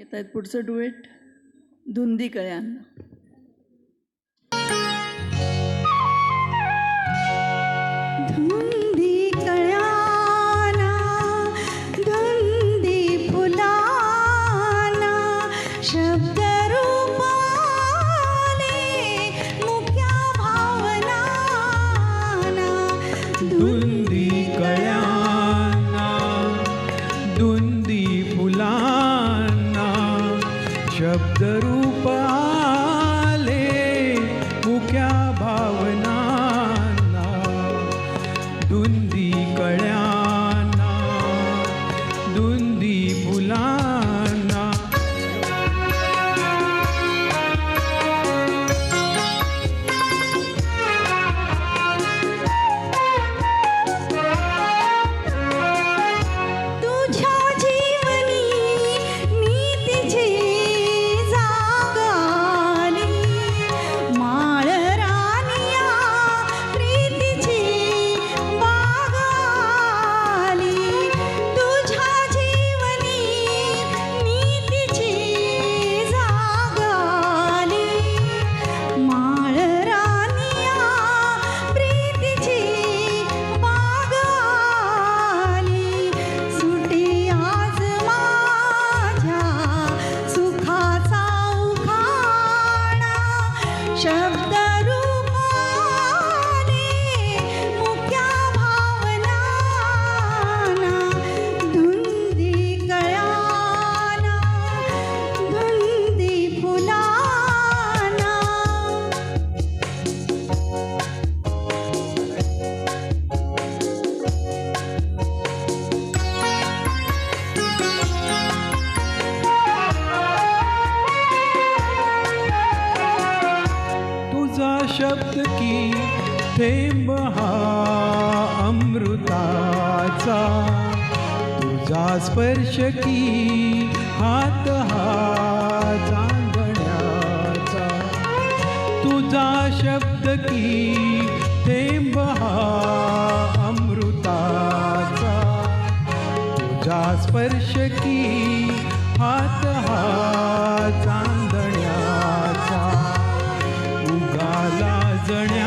येत आहेत पुढचं डुएट धुंदी कळ्यांना. धुंदी कळ्याना धुंदी फुलाना शब्द रूपाले मुक्या भावनाना धुंदी कळ्यांना धुंदी फुलांना शब्द रूप आले मुक्या भावनांना धुंदी कळ्यांना धुंदी फुलांना. तुझ्या जीवनी नीतीची जाग आली माळ रानिया प्रीतीची बाग आली. तुझ्या जीवनी नीतीची जाग आली माळ रानिया प्रीतीची बाग आली. सुटी आज माझ्या सुखाचा उखाणा शब्द रूपाने मुक्या भावनाना धुंदी कळ्याना धुंदी फुलाना. तुझा शब्द की थेंब हा अमृताचा तुझा स्पर्श की हात हा चांदण्याचा. तुझा शब्द की थेंब हा अमृताचा तुझा स्पर्श की हात हा चांदण्याचा. उगाला जण्या